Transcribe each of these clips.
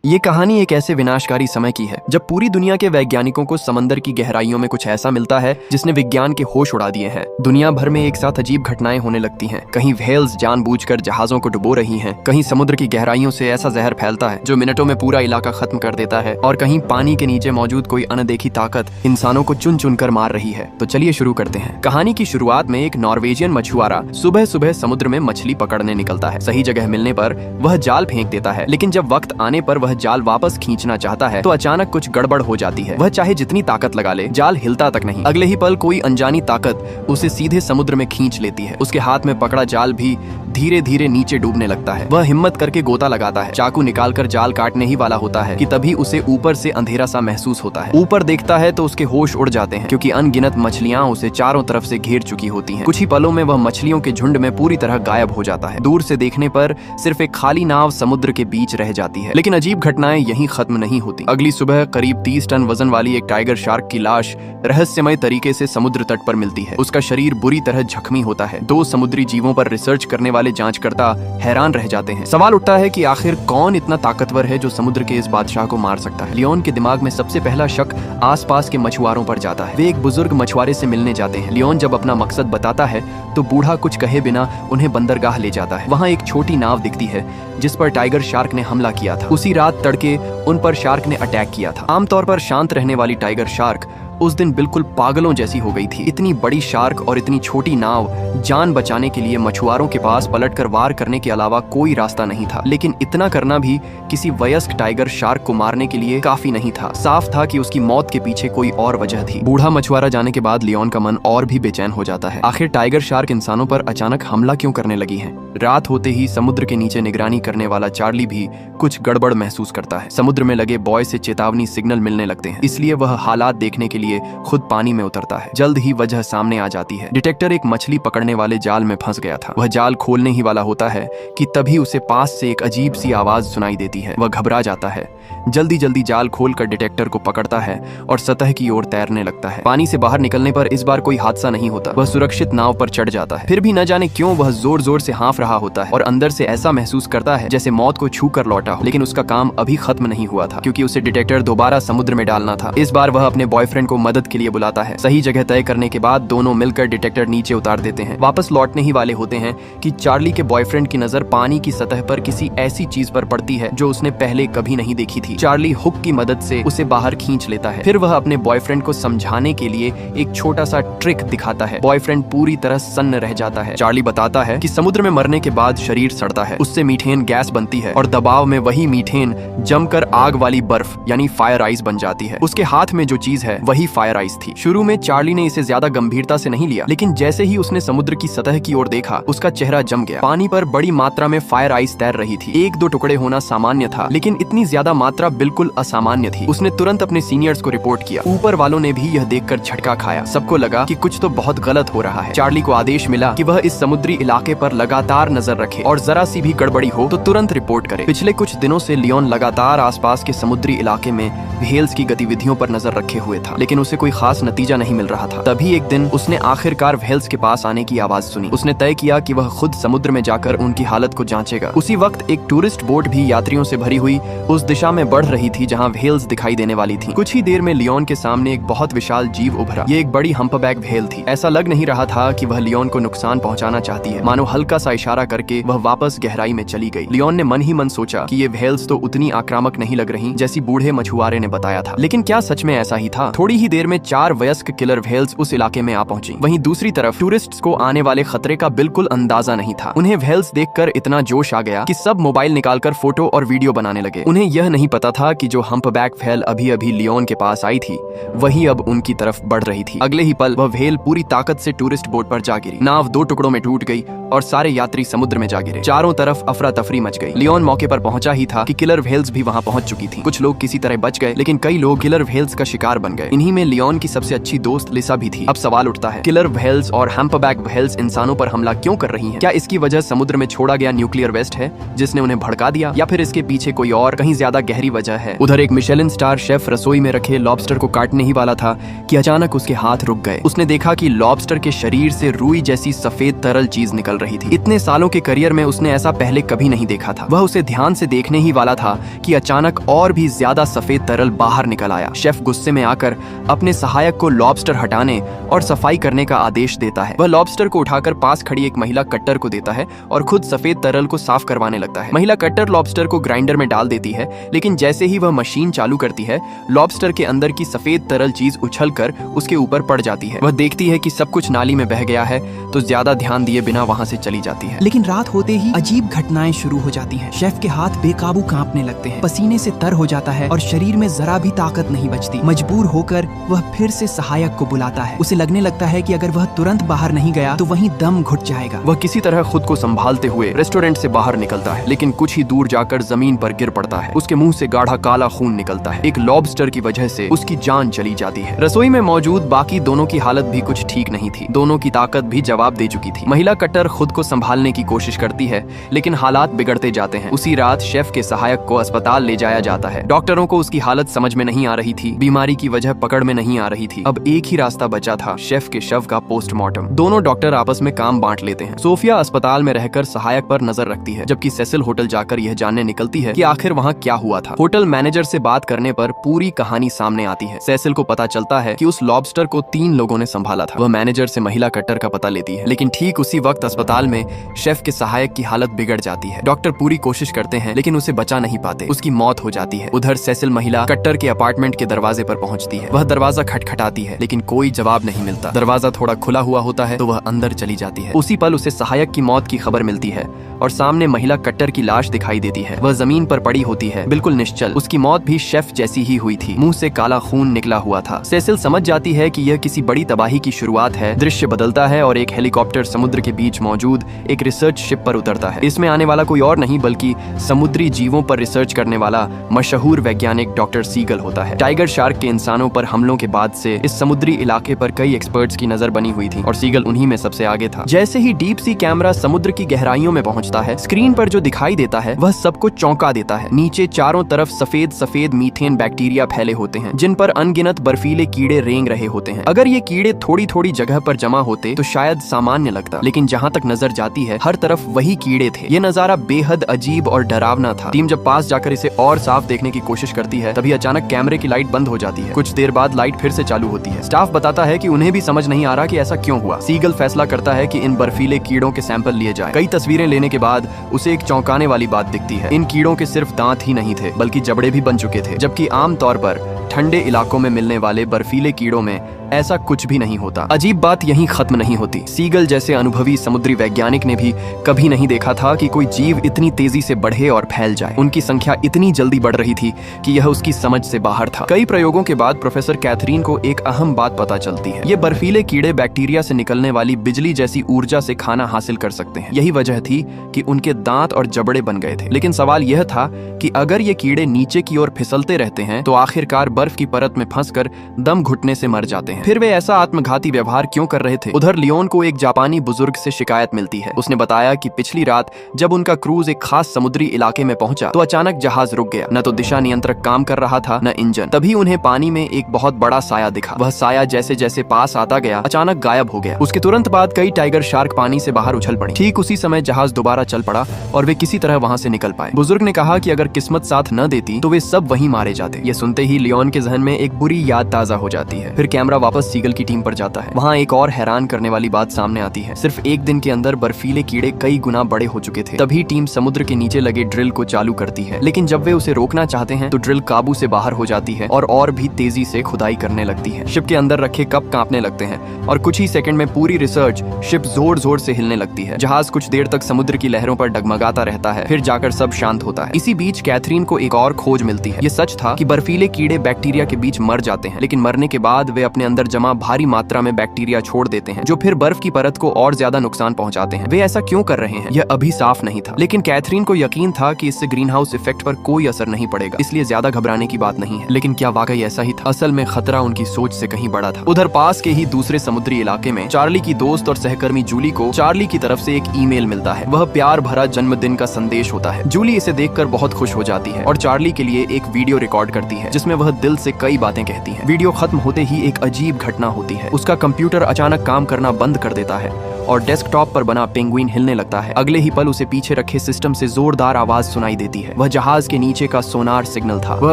ये कहानी एक ऐसे विनाशकारी समय की है जब पूरी दुनिया के वैज्ञानिकों को समंदर की गहराइयों में कुछ ऐसा मिलता है जिसने विज्ञान के होश उड़ा दिए हैं। दुनिया भर में एक साथ अजीब घटनाएं होने लगती हैं। कहीं व्हेल्स जानबूझकर जहाजों को डुबो रही हैं, कहीं समुद्र की गहराइयों से ऐसा जहर फैलता है जो मिनटों में पूरा इलाका खत्म कर देता है, और कहीं पानी के नीचे मौजूद कोई अनदेखी ताकत इंसानों को चुन चुन कर मार रही है। तो चलिए शुरू करते हैं। कहानी की शुरुआत में एक नॉर्वेजियन मछुआरा सुबह सुबह समुद्र में मछली पकड़ने निकलता है। सही जगह मिलने पर वह जाल फेंक देता है, लेकिन जब वक्त आने पर वह जाल वापस खींचना चाहता है तो अचानक कुछ गड़बड़ हो जाती है। वह चाहे जितनी ताकत लगा ले, जाल हिलता तक नहीं। अगले ही पल कोई अनजानी ताकत उसे सीधे समुद्र में खींच लेती है। उसके हाथ में पकड़ा जाल भी धीरे धीरे नीचे डूबने लगता है। वह हिम्मत करके गोता लगाता है, चाकू निकालकर जाल काटने ही वाला होता है कि तभी उसे ऊपर से अंधेरा सा महसूस होता है। ऊपर देखता है तो उसके होश उड़ जाते हैं, क्योंकि अनगिनत मछलियां उसे चारों तरफ से घेर चुकी होती हैं। कुछ ही पलों में वह मछलियों के झुंड में पूरी तरह गायब हो जाता है। दूर से देखने पर सिर्फ एक खाली नाव समुद्र के बीच रह जाती है। लेकिन अजीब घटनाएं यहीं खत्म नहीं होती। अगली सुबह करीब 30 टन वजन वाली एक टाइगर शार्क की लाश रहस्यमय तरीके से समुद्र तट पर मिलती है। उसका शरीर बुरी तरह जख्मी होता है। 2 समुद्री जीवों पर रिसर्च करने वाले जांचकर्ता हैरान रह जाते हैं। सवाल उठता है कि आखिर कौन इतना ताकतवर है जो समुद्र के इस बादशाह को मार सकता है। लियोन के दिमाग में सबसे पहला शक आसपास के मछुआरों पर जाता है। वे एक बुजुर्ग मछुआरे से मिलने जाते हैं। लियोन जब अपना मकसद बताता है तो बूढ़ा कुछ कहे बिना उन्हें बंदरगाह ले जाता है। वहाँ एक छोटी नाव दिखती है जिस पर टाइगर शार्क ने हमला किया था। उसी रात तड़के उन पर शार्क ने अटैक किया था। आमतौर पर शांत रहने वाली टाइगर शार्क उस दिन बिल्कुल पागलों जैसी हो गई थी। इतनी बड़ी शार्क और इतनी छोटी नाव, जान बचाने के लिए मछुआरों के पास पलटकर वार करने के अलावा कोई रास्ता नहीं था। लेकिन इतना करना भी किसी वयस्क टाइगर शार्क को मारने के लिए काफी नहीं था। साफ था कि उसकी मौत के पीछे कोई और वजह थी। बूढ़ा मछुआरा जाने के बाद लियोन का मन और भी बेचैन हो जाता है। आखिर टाइगर शार्क इंसानों पर अचानक हमला क्यों करने लगी है? रात होते ही समुद्र के नीचे निगरानी करने वाला चार्ली भी कुछ गड़बड़ महसूस करता है। समुद्र में लगे बॉय से चेतावनी सिग्नल मिलने लगते हैं, इसलिए वह हालात देखने के लिए खुद पानी में उतरता है। जल्द ही वजह सामने आ जाती है। डिटेक्टर एक मछली पकड़ने वाले जाल में फंस गया था। वह जाल खोलने ही वाला होता है कि तभी उसे पास से एक अजीब सी आवाज सुनाई देती है। वह घबरा जाता है, जल्दी जल्दी जाल खोलकर डिटेक्टर को पकड़ता है और सतह की ओर तैरने लगता है। पानी से बाहर निकलने पर इस बार कोई हादसा नहीं होता। वह सुरक्षित नाव पर चढ़ जाता है। फिर भी न जाने क्यों वह जोर जोर से हाँफ रहा होता है और अंदर से ऐसा महसूस करता है जैसे मौत को छू कर लौटा हो। लेकिन उसका काम अभी खत्म नहीं हुआ था, क्योंकि उसे डिटेक्टर दोबारा समुद्र में डालना था। इस बार वह अपने बॉयफ्रेंड को मदद के लिए बुलाता है। सही जगह तय करने के बाद दोनों मिलकर डिटेक्टर नीचे उतार देते हैं। वापस लौटने ही वाले होते हैं कि चार्ली के बॉयफ्रेंड की नजर पानी की सतह पर किसी ऐसी चीज पर पड़ती है जो उसने पहले कभी नहीं देखी थी। चार्ली हुक की मदद से उसे बाहर खींच लेता है। फिर वह अपने बॉयफ्रेंड को समझाने के लिए एक छोटा सा ट्रिक दिखाता है। बॉयफ्रेंड पूरी तरह सन्न रह जाता है। चार्ली बताता है कि समुद्र में मरने के बाद शरीर सड़ता है, उससे मीथेन गैस बनती है और दबाव में वही मीथेन जमकर आग वाली बर्फ यानी फायर आइस बन जाती है। उसके हाथ में जो चीज है वही फायर आइस थी। शुरू में चार्ली ने इसे ज्यादा गंभीरता से नहीं लिया, लेकिन जैसे ही उसने समुद्र की सतह की ओर देखा, उसका चेहरा जम गया। पानी पर बड़ी मात्रा में फायर आइस तैर रही थी। 1-2 टुकड़े होना सामान्य था, लेकिन इतनी ज्यादा मात्रा बिल्कुल असामान्य थी। उसने तुरंत अपने सीनियर्स को रिपोर्ट किया। ऊपर वालों ने भी यह देखकर झटका खाया। सबको लगा कि कुछ तो बहुत गलत हो रहा है। चार्ली को आदेश मिला कि वह इस समुद्री इलाके पर लगातार नजर रखे और जरा सी भी गड़बड़ी हो तो तुरंत रिपोर्ट करे। पिछले कुछ दिनों से लियोन लगातार आसपास के समुद्री इलाके में व्हेल्स की गतिविधियों पर नजर रखे हुए था, लेकिन उसे कोई खास नतीजा नहीं मिल रहा था। तभी एक दिन उसने आखिरकार व्हेल्स के पास आने की आवाज सुनी। उसने तय किया कि वह खुद समुद्र में जाकर उनकी हालत को जांचेगा। उसी वक्त एक टूरिस्ट बोट भी यात्रियों से भरी हुई उस दिशा में बढ़ रही थी जहां व्हेल्स दिखाई देने वाली थी। कुछ ही देर में लियोन के सामने एक बहुत विशाल जीव उभरा। ये एक बड़ी हम्पबैक व्हेल थी। ऐसा लग नहीं रहा था कि वह लियोन को नुकसान पहुंचाना चाहती है। मानो हल्का सा इशारा करके वह वापस गहराई में चली गई। लियोन ने मन ही मन सोचा कि ये व्हेल्स तो उतनी आक्रामक नहीं लग रही जैसी बूढ़े मछुआरे ने बताया था। लेकिन क्या सच में ऐसा ही था? थोड़ी ही देर में 4 वयस्क किलर व्हेल्स उस इलाके में आ पहुंची। वहीं दूसरी तरफ टूरिस्ट्स को आने वाले खतरे का बिल्कुल अंदाजा नहीं था। उन्हें व्हेल्स देखकर इतना जोश आ गया कि सब मोबाइल निकालकर फोटो और वीडियो बनाने लगे। उन्हें यह नहीं पता था कि जो हम्पबैक व्हेल अभी अभी लियोन के पास आई थी वही अब उनकी तरफ बढ़ रही थी। अगले ही पल वह व्हेल पूरी ताकत से टूरिस्ट बोट पर जा गिरी। नाव 2 टुकड़ों में टूट गई और सारे यात्री समुद्र में जा गिरे। चारों तरफ अफरा तफरी मच गई। लियोन मौके पर पहुंचा ही था कि किलर व्हेल्स भी वहां पहुंच चुकी थी। कुछ लोग किसी तरह बच गए, लेकिन कई लोग किलर व्हेल्स का शिकार बन गए। इन्हीं इन्हीं में लियोन की सबसे अच्छी दोस्त लिसा भी थी। अब सवाल उठता है, किलर व्हेल्स और हम्पबैक व्हेल्स इंसानों पर हमला क्यों कर रही हैं? क्या इसकी वजह समुद्र में छोड़ा गया न्यूक्लियर वेस्ट है जिसने उन्हें भड़का दिया, या फिर इसके पीछे कोई और कहीं ज्यादा गहरी वजह है? उधर एक मिशेलिन स्टार शेफ रसोई में रखे लॉबस्टर को काटने ही वाला था कि अचानक उसके हाथ रुक गए। उसने देखा कि लॉबस्टर के शरीर से रुई जैसी सफेद तरल चीज निकल रही थी। इतने सालों के करियर में उसने ऐसा पहले कभी नहीं देखा था। वह उसे ध्यान से देखने ही वाला था कि अचानक और भी ज्यादा सफेद तरल बाहर निकल आया। शेफ गुस्से में आकर अपने सहायक को लॉबस्टर हटाने और सफाई करने का आदेश देता है। वह लॉबस्टर को उठाकर पास खड़ी एक महिला कट्टर को देता है और खुद सफेद तरल को साफ करवाने लगता है। महिला कट्टर लॉबस्टर को ग्राइंडर में डाल देती है, लेकिन जैसे ही वह मशीन चालू करती है, लॉबस्टर के अंदर की सफेद तरल चीज उछलकर उसके ऊपर पड़ जाती है। वह देखती है कि सब कुछ नाली में बह गया है, तो ज्यादा ध्यान दिए बिना वहां से चली जाती है। लेकिन रात होते ही अजीब घटनाएं शुरू हो जाती हैं। शेफ के हाथ बेकाबू कांपने लगते हैं, पसीने से तर हो जाता है और शरीर में जरा भी ताकत नहीं बचती। मजबूर होकर वह फिर से सहायक को बुलाता है। उसे लगने लगता है कि अगर वह तुरंत बाहर नहीं गया तो वहीं दम घुट जाएगा। वह किसी तरह खुद को संभालते हुए रेस्टोरेंट से बाहर निकलता है, लेकिन कुछ ही दूर जाकर जमीन पर गिर पड़ता है। उसके मुंह से गाढ़ा काला खून निकलता है। एक लॉबस्टर की वजह से उसकी जान चली जाती है। रसोई में मौजूद बाकी दोनों की हालत भी कुछ ठीक नहीं थी। दोनों की ताकत भी जवाब दे चुकी थी। महिला कट्टर खुद को संभालने की कोशिश करती है, लेकिन हालात बिगड़ते जाते हैं। उसी रात शेफ के सहायक को अस्पताल ले जाया जाता है। डॉक्टरों को उसकी हालत समझ में नहीं आ रही थी, बीमारी की वजह पकड़ में नहीं आ रही थी। अब एक ही रास्ता बचा था, शेफ के शव का पोस्टमार्टम। दोनों डॉक्टर आपस में काम बांट लेते हैं। सोफिया अस्पताल में रहकर सहायक पर नजर रखती है, जबकि सेसिल होटल जाकर यह जानने निकलती है कि आखिर वहाँ क्या हुआ था। होटल मैनेजर से बात करने पर पूरी कहानी सामने आती है। सेसिल को पता चलता है कि उस लॉबस्टर को 3 लोगों ने संभाला था। वह मैनेजर से महिला कट्टर का पता लेती है, लेकिन ठीक उसी वक्त अस्पताल में शेफ के सहायक की हालत बिगड़ जाती है। डॉक्टर पूरी कोशिश करते हैं, लेकिन उसे बचा नहीं पाते। उसकी मौत हो जाती है। उधर सेसिल महिला कट्टर के अपार्टमेंट के दरवाजे पर पहुंचती है। वह दरवाजा खटखटाती है, लेकिन कोई जवाब नहीं मिलता। दरवाजा थोड़ा खुला हुआ होता है तो वह अंदर चली जाती है। उसी पल उसे सहायक की मौत की खबर मिलती है और सामने महिला कट्टर की लाश दिखाई देती है। वह जमीन पर पड़ी होती है, बिल्कुल निश्चल। उसकी मौत भी शेफ जैसी ही हुई थी। मुंह से काला खून निकला हुआ था। सेसिल समझ जाती है कि यह किसी बड़ी तबाही की शुरुआत है। दृश्य बदलता है और एक हेलीकॉप्टर समुद्र के बीच मौजूद एक रिसर्च शिप पर उतरता है। इसमें आने वाला कोई और नहीं बल्कि समुद्री जीवों पर रिसर्च करने वाला मशहूर वैज्ञानिक डॉक्टर सीगल होता है। टाइगर शार्क के इंसानों पर हमलों के बाद से इस समुद्री इलाके पर कई एक्सपर्ट्स की नजर बनी हुई थी और सीगल उन्हीं में सबसे आगे था। जैसे ही डीप सी कैमरा समुद्र की गहराइयों में पहुंचता है, स्क्रीन पर जो दिखाई देता है वह सबको चौंका देता है। नीचे चारों तरफ सफेद सफेद मीथेन बैक्टीरिया फैले होते हैं, जिन पर अनगिनत बर्फीले कीड़े रेंग रहे होते हैं। अगर ये कीड़े थोड़ी थोड़ी जगह पर जमा होते तो शायद सामान्य लगता, लेकिन जहाँ तक नजर जाती है हर तरफ वही कीड़े थे। ये नजारा बेहद अजीब और डरावना था। टीम जब पास जाकर इसे और साफ देखने की कोशिश करती है, तभी अचानक कैमरे की लाइट बंद हो जाती है। कुछ देर बाद लाइट फिर से चालू होती है। स्टाफ बताता है कि उन्हें भी समझ नहीं आ रहा कि ऐसा क्यों हुआ। सीगल फैसला करता है कि इन बर्फीले कीड़ों के सैंपल लिए जाएं। कई तस्वीरें लेने के बाद उसे एक चौंकाने वाली बात दिखती है। इन कीड़ों के सिर्फ दांत ही नहीं थे, बल्कि जबड़े भी बन चुके थे, जबकि आम तौर पर ठंडे इलाकों में मिलने वाले बर्फीले कीड़ों में ऐसा कुछ भी नहीं होता। अजीब बात यहीं खत्म नहीं होती। सीगल जैसे अनुभवी समुद्री वैज्ञानिक ने भी कभी नहीं देखा था कि कोई जीव इतनी तेजी से बढ़े और फैल जाए। उनकी संख्या इतनी जल्दी बढ़ रही थी कि यह उसकी समझ से बाहर था। कई प्रयोगों के बाद प्रोफेसर कैथरीन को एक अहम बात पता चलती है। ये बर्फीले कीड़े बैक्टीरिया से निकलने वाली बिजली जैसी ऊर्जा से खाना हासिल कर सकते हैं। यही वजह थी कि उनके दांत और जबड़े बन गए थे। लेकिन सवाल यह था कि अगर ये कीड़े नीचे की ओर फिसलते रहते हैं तो आखिरकार बर्फ की परत में फंसकर दम घुटने से मर जाते हैं। फिर वे ऐसा आत्मघाती व्यवहार क्यों कर रहे थे? उधर लियोन को एक जापानी बुजुर्ग से शिकायत मिलती है। उसने बताया कि पिछली रात जब उनका क्रूज एक खास समुद्री इलाके में पहुंचा तो अचानक जहाज रुक गया। न तो दिशा नियंत्रक काम कर रहा था, न इंजन। तभी उन्हें पानी में एक बहुत बड़ा साया दिखा। वह साया जैसे जैसे पास आता गया अचानक गायब हो गया। उसके तुरंत बाद कई टाइगर शार्क पानी से बाहर उछल पड़ी। ठीक उसी समय जहाज दोबारा चल पड़ा और वे किसी तरह वहां से निकल पाए। बुजुर्ग ने कहा कि अगर किस्मत साथ न देती तो वे सब वहीं मारे जाते। ये सुनते ही लियोन के जहन में एक बुरी याद ताजा हो जाती है। फिर कैमरा वापस सीगल की टीम पर जाता है। वहाँ एक और हैरान करने वाली बात सामने आती है। सिर्फ एक दिन के अंदर बर्फीले कीड़े कई गुना बड़े हो चुके थे। तभी टीम समुद्र के नीचे लगे ड्रिल को चालू करती है, लेकिन जब वे उसे रोकना चाहते हैं तो ड्रिल काबू से बाहर हो जाती है और भी तेजी से खुदाई करने लगती है। शिप के अंदर रखे कप कांपने लगते हैं और कुछ ही सेकंड में पूरी रिसर्च शिप जोर जोर से हिलने लगती है। जहाज कुछ देर तक समुद्र की लहरों पर डगमगाता रहता है, फिर जाकर सब शांत होता है। इसी बीच कैथरीन को एक और खोज मिलती है। ये सच था कि बर्फीले कीड़े बैक्टीरिया के बीच मर जाते हैं, लेकिन मरने के बाद वे अपने अंदर अंदर जमा भारी मात्रा में बैक्टीरिया छोड़ देते हैं, जो फिर बर्फ की परत को और ज्यादा नुकसान पहुंचाते हैं। वे ऐसा क्यों कर रहे हैं, यह अभी साफ नहीं था, लेकिन कैथरीन को यकीन था कि इससे ग्रीन हाउस इफेक्ट पर कोई असर नहीं पड़ेगा, इसलिए ज्यादा घबराने की बात नहीं है। लेकिन क्या वाकई ऐसा ही था? असल में खतरा उनकी सोच से कहीं बड़ा था। उधर पास के ही दूसरे समुद्री इलाके में चार्ली की दोस्त और सहकर्मी जूली को चार्ली की तरफ से एक ईमेल मिलता है। वह प्यार भरा जन्मदिन का संदेश होता है। जूली इसे देखकर बहुत खुश हो जाती है और चार्ली के लिए एक वीडियो रिकॉर्ड करती है, जिसमें वह दिल से कई बातें कहती है। वीडियो खत्म होते ही एक अजीब घटना होती है। उसका कंप्यूटर अचानक काम करना बंद कर देता है और डेस्कटॉप पर बना पेंगुइन हिलने लगता है। अगले ही पल उसे पीछे रखे सिस्टम से जोरदार आवाज सुनाई देती है। वह जहाज के नीचे का सोनार सिग्नल था। वह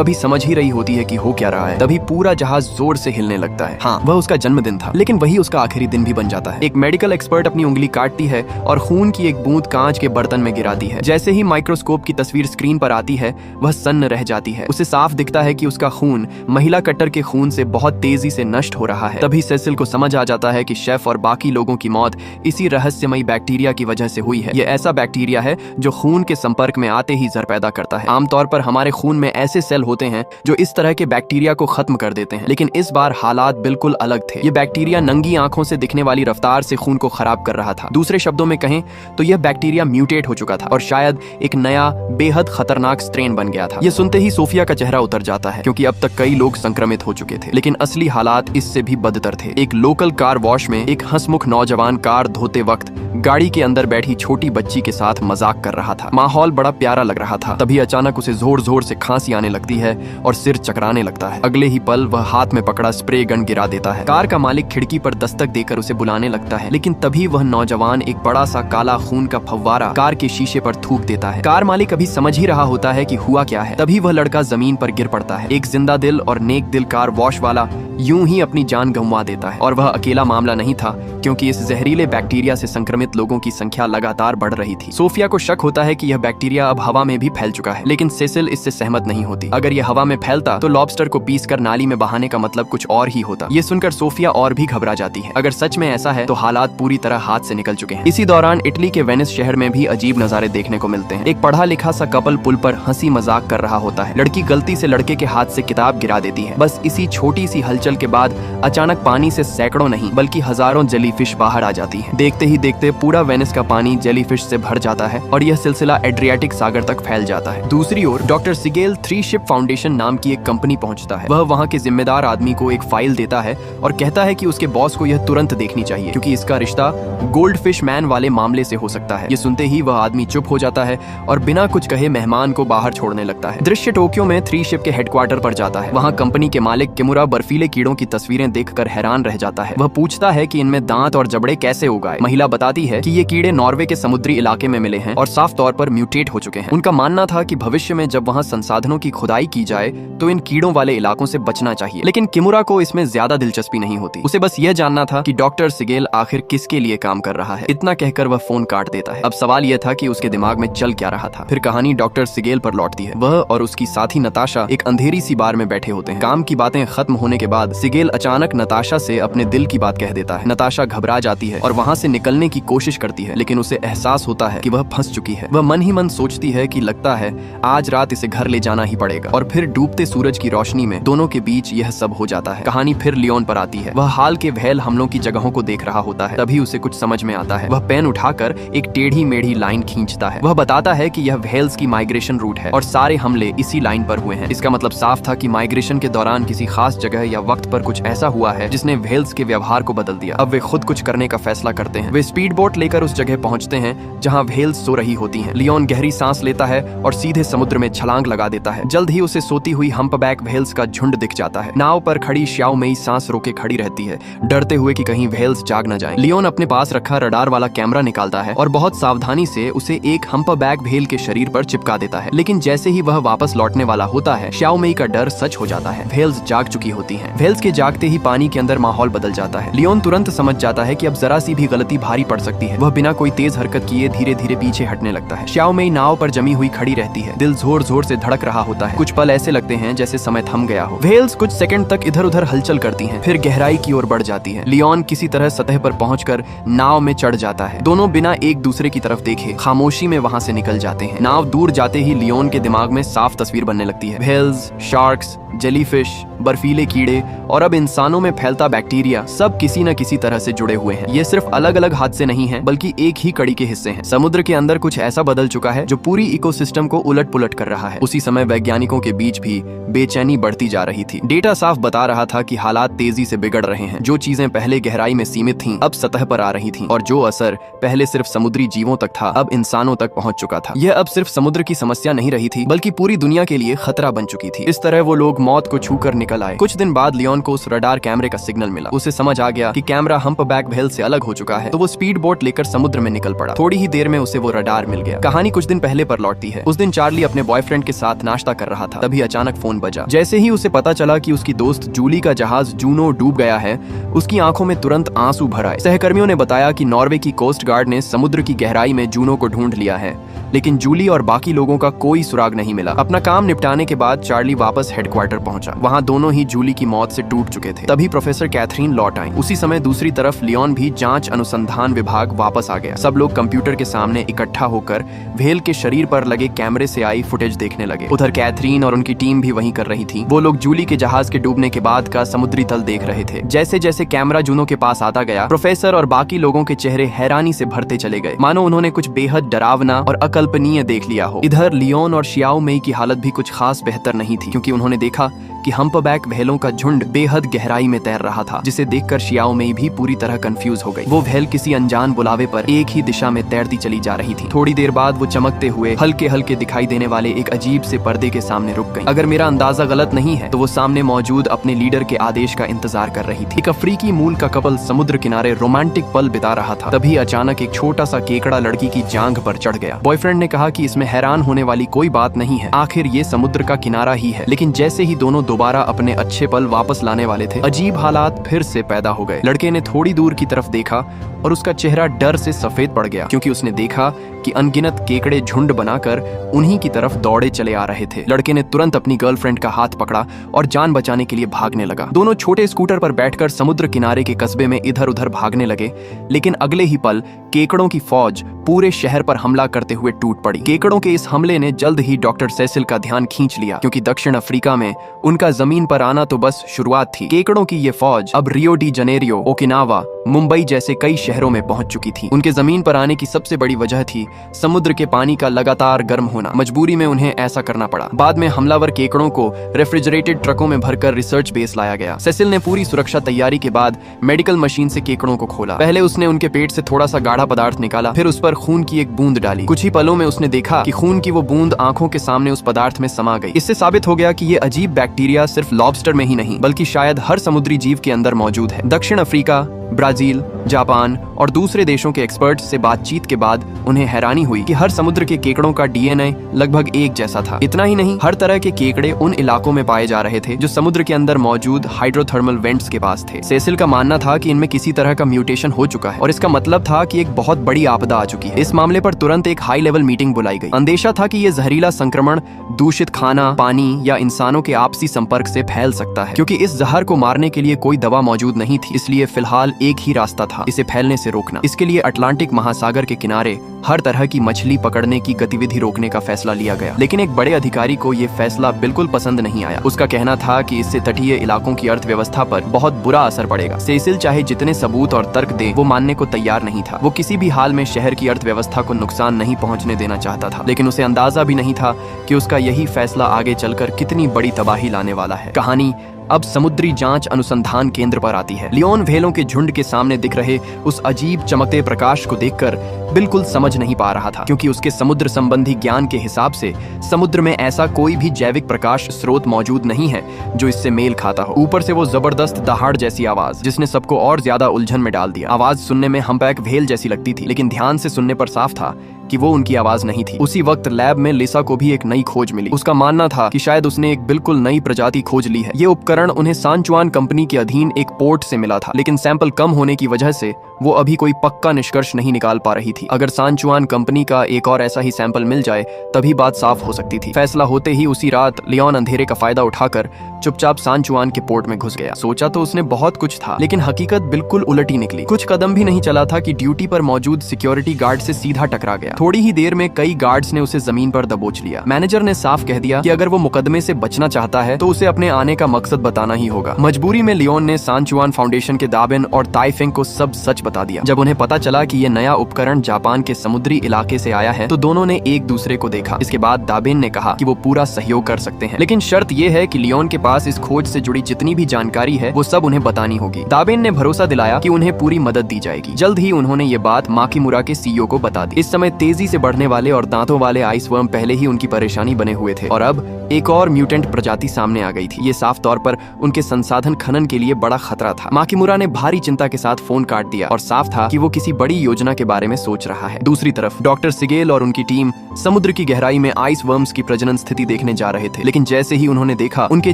अभी समझ ही रही होती है कि हो क्या रहा है। तभी पूरा जहाज जोर से हिलने लगता है। हाँ, वह उसका जन्मदिन था, लेकिन वही उसका आखिरी दिन भी बन जाता है। एक मेडिकल एक्सपर्ट अपनी उंगली काटती है और खून की एक बूंद कांच के बर्तन में गिराती है। जैसे ही माइक्रोस्कोप की तस्वीर स्क्रीन पर आती है, वह सन्न रह जाती है। उसे साफ दिखता है कि उसका खून महिला कट्टर के खून से बहुत तेजी से नष्ट हो रहा है। तभी सेसिल को समझ आ जाता है कि शेफ और बाकी लोगों की मौत इसी रहस्यमयी बैक्टीरिया की वजह से हुई है। यह ऐसा बैक्टीरिया है जो खून के संपर्क में आते ही जहर पैदा करता है। आमतौर पर हमारे खून में ऐसे सेल होते हैं जो इस तरह के बैक्टीरिया को खत्म कर देते हैं, लेकिन इस बार हालात बिल्कुल अलग थे। यह बैक्टीरिया नंगी आंखों से दिखने वाली रफ्तार से खून को खराब कर रहा था। दूसरे शब्दों में कहें तो यह बैक्टीरिया म्यूटेट हो चुका था और शायद एक नया बेहद खतरनाक स्ट्रेन बन गया था। यह सुनते ही सोफिया का चेहरा उतर जाता है, क्योंकि अब तक कई लोग संक्रमित हो चुके थे। लेकिन असली हालात इससे भी बदतर थे। एक लोकल कार वॉश में एक हंसमुख नौजवान कार धोते वक्त गाड़ी के अंदर बैठी छोटी बच्ची के साथ मजाक कर रहा था। माहौल बड़ा प्यारा लग रहा था। तभी अचानक उसे जोर जोर से खांसी आने लगती है और सिर चकराने लगता है। अगले ही पल वह हाथ में पकड़ा स्प्रे गन गिरा देता है। कार का मालिक खिड़की पर दस्तक देकर उसे बुलाने लगता है, लेकिन तभी वह नौजवान एक बड़ा सा काला खून का फव्वारा कार के शीशे पर थूक देता है। कार मालिक अभी समझ ही रहा होता है कि हुआ क्या है। तभी वह लड़का जमीन पर गिर पड़ता है। एक जिंदा दिल और नेक दिल कार वॉश वाला यूं ही अपनी जान गंवा देता है। और वह अकेला मामला नहीं था, क्योंकि इस जहरीले बैक्टीरिया से संक्रमित लोगों की संख्या लगातार बढ़ रही थी। सोफिया को शक होता है कि यह बैक्टीरिया अब हवा में भी फैल चुका है, लेकिन सेसिल इससे सहमत नहीं होती। अगर यह हवा में फैलता तो लॉबस्टर को पीसकर नाली में बहाने का मतलब कुछ और ही होता। ये सुनकर सोफिया और भी घबरा जाती है। अगर सच में ऐसा है तो हालात पूरी तरह हाथ से निकल चुके हैं। इसी दौरान इटली के वेनिस शहर में भी अजीब नजारे देखने को मिलते हैं। एक पढ़ा लिखा सा कपल पुल पर हंसी मजाक कर रहा होता है। लड़की गलती से लड़के के हाथ से किताब गिरा देती है। बस इसी छोटी सी हलचल के बाद अचानक पानी से सैकड़ों नहीं बल्कि हजारों जेलीफिश बाहर आ जाती है। देखते ही देखते पूरा वेनिस का पानी जेलीफिश से भर जाता है और यह सिलसिला एड्रियाटिक सागर तक फैल जाता है। दूसरी ओर डॉक्टर सिगेल 3 शिप फाउंडेशन नाम की एक कंपनी पहुंचता है। वह वहां के जिम्मेदार आदमी को एक फाइल देता है और कहता है कि उसके बॉस को यह तुरंत देखनी चाहिए, क्योंकि इसका रिश्ता गोल्ड फिश मैन वाले मामले से हो सकता है। ये सुनते ही वह आदमी चुप हो जाता है और बिना कुछ कहे मेहमान को बाहर छोड़ने लगता है। दृश्य टोक्यो में 3 शिप के हेडक्वार्टर पर जाता है। वहाँ कंपनी के मालिक किमुरा बर्फीले कीड़ों की तस्वीरें देखकर हैरान रह जाता है। वह पूछता है कि इनमें दांत और जबड़े कैसे उगाए। महिला बताती है कि ये कीड़े नॉर्वे के समुद्री इलाके में मिले हैं और साफ तौर पर म्यूटेट हो चुके हैं। उनका मानना था कि भविष्य में जब वहाँ संसाधनों की खुदाई की जाए तो इन कीड़ों वाले इलाकों से बचना चाहिए। लेकिन किमुरा को इसमें ज्यादा दिलचस्पी नहीं होती। उसे बस यह जानना था कि डॉक्टर सिगेल आखिर किसके लिए काम कर रहा है। इतना कहकर वह फोन काट देता है। अब सवाल यह था कि उसके दिमाग में चल क्या रहा था। फिर कहानी डॉक्टर सिगेल पर लौटती है। वह और उसकी साथी नताशा एक अंधेरी सी बार में बैठे होते हैं। काम की बातें खत्म होने के बाद सिगेल अचानक नताशा से अपने दिल की बात कह देता है। नताशा घबरा जाती है और वहाँ से निकलने की कोशिश करती है, लेकिन उसे एहसास होता है कि वह फंस चुकी है। वह मन ही मन सोचती है कि लगता है आज रात इसे घर ले जाना ही पड़ेगा। और फिर डूबते सूरज की रोशनी में दोनों के बीच यह सब हो जाता है। कहानी फिर लियोन पर आती है। वह हाल के व्हेल हमलों की जगहों को देख रहा होता है। तभी उसे कुछ समझ में आता है। वह पेन उठाकर एक टेढ़ी मेढ़ी लाइन खींचता है। वह बताता है कि यह व्हेल्स की माइग्रेशन रूट है और सारे हमले इसी लाइन पर हुए हैं। इसका मतलब साफ था कि माइग्रेशन के दौरान किसी खास जगह या वक्त पर कुछ ऐसा हुआ है जिसने व्हेल्स के व्यवहार को बदल दिया। अब वे खुद कुछ करने का फैसला करते हैं। वे स्पीड बोट लेकर उस जगह पहुंचते हैं जहां व्हेल्स सो रही होती हैं। लियोन गहरी सांस लेता है और सीधे समुद्र में छलांग लगा देता है। जल्द ही उसे सोती हुई हम्पबैक व्हेल्स का झुंड दिख जाता है। नाव पर खड़ी श्याओ मेई सांस रोके खड़ी रहती है, डरते हुए कि कहीं व्हेल्स जाग न जाएं। लियोन अपने पास रखा रडार वाला कैमरा निकालता है और बहुत सावधानी से उसे एक हम्पबैक व्हेल के शरीर पर चिपका देता है। लेकिन जैसे ही वह वापस लौटने वाला होता है, श्याओ मेई का डर सच हो जाता है। व्हेल्स जाग चुकी होती हैं। व्हेल्स के जागते ही पानी के अंदर माहौल बदल जाता है। लियोन तुरंत समझ जाता है कि अब जरा सी भी गलती भारी पड़ सकती है। वह बिना कोई तेज हरकत किए धीरे धीरे पीछे हटने लगता है। श्याओ मेई नाव पर जमी हुई खड़ी रहती है। दिल जोर जोर से धड़क रहा होता है। कुछ पल ऐसे लगते हैं जैसे समय थम गया हो। व्हेल्स कुछ सेकंड तक इधर उधर हलचल करती हैं, फिर गहराई की ओर बढ़ जाती हैं। लियोन किसी तरह सतह पर पहुंचकर नाव में चढ़ जाता है। दोनों बिना एक दूसरे की तरफ देखे खामोशी में वहां से निकल जाते हैं। नाव दूर जाते ही लियोन के दिमाग में साफ तस्वीर बनने लगती है। व्हेल्स, शार्क्स, जेलीफिश, बर्फीले कीड़े और अब इंसानों में फैलता बैक्टीरिया सब किसी न किसी तरह से जुड़े हुए हैं। ये सिर्फ अलग अलग हादसे नहीं हैं, बल्कि एक ही कड़ी के हिस्से हैं। समुद्र के अंदर कुछ ऐसा बदल चुका है जो पूरी इकोसिस्टम को उलट पुलट कर रहा है। उसी समय वैज्ञानिकों के बीच भी बेचैनी बढ़ती जा रही थी। डेटा साफ बता रहा था कि हालात तेजी से बिगड़ रहे हैं। जो चीजें पहले गहराई में सीमित थीं, अब सतह पर आ रही थीं, और जो असर पहले सिर्फ समुद्री जीवों तक था, अब इंसानों तक पहुंच चुका था। यह अब सिर्फ समुद्र की समस्या नहीं रही थी, बल्कि पूरी दुनिया के लिए खतरा बन चुकी थी। इस तरह वो लोग मौत को छूकर निकल आए। कुछ दिन बाद लियोन को उस रडार कैमरे का सिग्नल मिला। उसे समझ आ गया कि कैमरा हम्पबैक व्हेल से अलग हो चुका है, तो वो स्पीड बोट लेकर समुद्र में निकल पड़ा। थोड़ी ही देर में उसे वो रडार मिल गया। कहानी कुछ दिन पहले पर लौटती है। उस दिन चार्ली अपने बॉयफ्रेंड के साथ नाश्ता कर रहा था, तभी अचानक फोन बजा। जैसे ही उसे पता चला कि उसकी दोस्त जूली का जहाज जूनो डूब गया है, उसकी आंखों में तुरंत आंसू भर आए। सहकर्मियों ने बताया कि नॉर्वे की कोस्ट गार्ड ने समुद्र की गहराई में जूनो को ढूंढ लिया है, लेकिन जूली और बाकी लोगों का कोई सुराग नहीं मिला। अपना काम निपटाने के बाद चार्ली वापस हेडक्वार्टर पहुंचा। वहां दोनों ही जूली की मौत से टूट चुके थे। तभी प्रोफेसर कैथरीन लौट आई। उसी समय दूसरी तरफ लियोन भी जांच अनुसंधान विभाग वापस आ गया। सब लोग कंप्यूटर के सामने इकट्ठा होकर व्हेल के शरीर पर लगे कैमरे से आई फुटेज देखने लगे। उधर कैथरीन और उनकी टीम भी वहीं कर रही थी। वो लोग जूली के जहाज के डूबने के बाद का समुद्री तल देख रहे थे। जैसे जैसे कैमरा जूनो के पास आता गया, प्रोफेसर और बाकी लोगों के चेहरे हैरानी से भरते चले गए, मानो उन्होंने कुछ बेहद डरावना और अकल्पनीय देख लिया हो। इधर लियोन और शियाओ मेई की हालत भी कुछ खास बेहतर नहीं थी, क्योंकि उन्होंने देखा कि हम्पबैक व्हेलों का झुंड बेहद गहराई में तैर रहा था, जिसे देखकर शियाओ मेई भी पूरी तरह कंफ्यूज हो गई। वो व्हेल किसी अनजान बुलावे पर एक ही दिशा में तैरती चली जा रही थी। थोड़ी देर बाद वो चमकते हुए हल्के हल्के दिखाई देने वाले एक अजीब से पर्दे के सामने रुक गई। अगर मेरा अंदाजा गलत नहीं है, तो वो सामने मौजूद अपने लीडर के आदेश का इंतजार कर रही थी। एक अफ्रीकी मूल का कपल समुद्र किनारे रोमांटिक पल बिता रहा था। तभी अचानक एक छोटा सा केकड़ा लड़की की जांघ पर चढ़ गया। बॉयफ्रेंड ने कहा कि इसमें हैरान होने वाली कोई बात नहीं है, आखिर ये समुद्र का किनारा ही है। लेकिन जैसे ही दोनों दोबारा अपने अच्छे पल वापस लाने वाले थे, अजीब हालात फिर से पैदा हो गए। लड़के ने थोड़ी दूर की तरफ देखा और उसका चेहरा डर से सफेद पड़ गया, क्योंकि उसने देखा कि अनगिनत केकड़े झुंड बनाकर उन्हीं की तरफ दौड़े चले आ रहे थे। लड़के ने तुरंत अपनी गर्लफ्रेंड का हाथ पकड़ा और जान बचाने के लिए भागने लगा। दोनों छोटे स्कूटर पर बैठकर समुद्र किनारे के कस्बे में इधर उधर भागने लगे, लेकिन अगले ही पल केकड़ों की फौज पूरे शहर पर हमला करते हुए टूट पड़ी। केकड़ों के इस हमले ने जल्द ही डॉक्टर सेसिल का ध्यान खींच लिया, क्योंकि दक्षिण अफ्रीका में उनका जमीन पर आना तो बस शुरुआत थी। केकड़ों की ये फौज अब Rio de Janeiro, Okinawa, Mumbai जैसे कई शहरों में पहुंच चुकी थी। उनके जमीन पर आने की सबसे बड़ी वजह थी समुद्र के पानी का लगातार गर्म होना। मजबूरी में उन्हें ऐसा करना पड़ा। बाद में हमलावर केकड़ों को रेफ्रिजरेटेड ट्रकों में भरकर रिसर्च बेस लाया गया। सेसिल ने पूरी सुरक्षा तैयारी के बाद मेडिकल मशीन से केकड़ों को खोला। पहले उसने उनके पेट से थोड़ा सा गाढ़ा पदार्थ निकाला, फिर उस पर खून की एक बूंद डाली। कुछ ही पलों में उसने देखा कि खून की वो बूंद आंखों के सामने उस पदार्थ में समा गई। इससे साबित हो गया कि ये अजीब बैक्टीरिया सिर्फ लॉबस्टर में ही नहीं, बल्कि शायद हर समुद्री जीव के अंदर मौजूद है। दक्षिण अफ्रीका, ब्राजील, जापान और दूसरे देशों के एक्सपर्ट से बातचीत के बाद उन्हें हैरानी हुई कि हर समुद्र के केकड़ों का डीएनए लगभग एक जैसा था। इतना ही नहीं, हर तरह के केकड़े उन इलाकों में पाए जा रहे थे जो समुद्र के अंदर मौजूद हाइड्रोथर्मल वेंट्स के पास थे। सेसिल का मानना था कि इनमें किसी तरह का म्यूटेशन हो चुका है, और इसका मतलब था कि एक बहुत बड़ी आपदा आ चुकी है। इस मामले पर तुरंत एक हाई लेवल मीटिंग बुलाई गई। अंदेशा था कि यह जहरीला संक्रमण दूषित खाना, पानी या इंसानों के आपसी संपर्क से फैल सकता है। क्योंकि इस जहर को मारने के लिए कोई दवा मौजूद नहीं थी, इसलिए फिलहाल एक ही रास्ता था, इसे फैलने से रोकना। इसके लिए अटलांटिक महासागर के किनारे हर तरह की मछली पकड़ने की गतिविधि रोकने का फैसला लिया गया। लेकिन एक बड़े अधिकारी को यह फैसला बिल्कुल पसंद नहीं आया। उसका कहना था कि इससे तटीय इलाकों की अर्थव्यवस्था पर बहुत बुरा असर पड़ेगा। सेसिल चाहे जितने सबूत और तर्क दे, वो मानने को तैयार नहीं था। वो किसी भी हाल में शहर की अर्थव्यवस्था को नुकसान नहीं पहुंचने देना चाहता था, लेकिन उसे अंदाजा भी नहीं था कि उसका यही फैसला आगे चलकर कितनी बड़ी तबाही लाने वाला है। कहानी अब समुद्री जांच अनुसंधान केंद्र पर आती है। लियोन व्हेलों के झुंड के सामने दिख रहे उस अजीब चमकते प्रकाश को देखकर बिल्कुल समझ नहीं पा रहा था, क्योंकि उसके समुद्र संबंधी ज्ञान के हिसाब से समुद्र में ऐसा कोई भी जैविक प्रकाश स्रोत मौजूद नहीं है जो इससे मेल खाता हो। ऊपर से वो जबरदस्त दहाड़ जैसी आवाज, जिसने सबको और ज्यादा उलझन में डाल दिया। आवाज सुनने में हम्पबैक व्हेल जैसी लगती थी, लेकिन ध्यान से सुनने पर साफ था कि वो उनकी आवाज नहीं थी। उसी वक्त लैब में लिसा को भी एक नई खोज मिली। उसका मानना था कि शायद उसने एक बिल्कुल नई प्रजाति खोज ली है। ये उपकरण उन्हें सांचुआन कंपनी के अधीन एक पोर्ट से मिला था, लेकिन सैंपल कम होने की वजह से वो अभी कोई पक्का निष्कर्ष नहीं निकाल पा रही थी। अगर सान चुआन कंपनी का एक और ऐसा ही सैंपल मिल जाए तभी बात साफ हो सकती थी। फैसला होते ही उसी रात लियोन अंधेरे का फायदा उठाकर चुपचाप सान चुआन के पोर्ट में घुस गया। सोचा तो उसने बहुत कुछ था, लेकिन हकीकत बिल्कुल उलट ही निकली। कुछ कदम भी नहीं चला था कि ड्यूटी पर मौजूद सिक्योरिटी गार्ड से सीधा टकरा गया। थोड़ी ही देर में कई गार्ड्स ने उसे जमीन पर दबोच लिया। मैनेजर ने साफ कह दिया कि अगर वो मुकदमे से बचना चाहता है तो उसे अपने आने का मकसद बताना ही होगा। मजबूरी में लियोन ने सान चुआन फाउंडेशन के दाबिन और ताइफेंग को सब सच बता दिया। जब उन्हें पता चला कि ये नया उपकरण जापान के समुद्री इलाके से आया है तो दोनों ने एक दूसरे को देखा। इसके बाद दाबिन ने कहा कि वो पूरा सहयोग कर सकते हैं, लेकिन शर्त ये है कि लियोन के पास इस खोज से जुड़ी जितनी भी जानकारी है वो सब उन्हें बतानी होगी। दाबिन ने भरोसा दिलाया कि उन्हें पूरी मदद दी जाएगी। जल्द ही उन्होंने ये बात माकिमुरा के सीईओ को बता दी। इस समय तेजी से बढ़ने वाले और दांतों वाले आइस वर्म पहले ही उनकी परेशानी बने हुए थे और अब एक और म्यूटेंट प्रजाति सामने आ गई थी। ये साफ तौर पर उनके संसाधन खनन के लिए बड़ा खतरा था। माकिमुरा ने भारी चिंता के साथ फोन काट दिया और साफ था कि वो किसी बड़ी योजना के बारे में सोच रहा है। दूसरी तरफ डॉक्टर सिगेल और उनकी टीम समुद्र की गहराई में आइस वर्म्स की प्रजनन स्थिति देखने जा रहे थे, लेकिन जैसे ही उन्होंने देखा उनके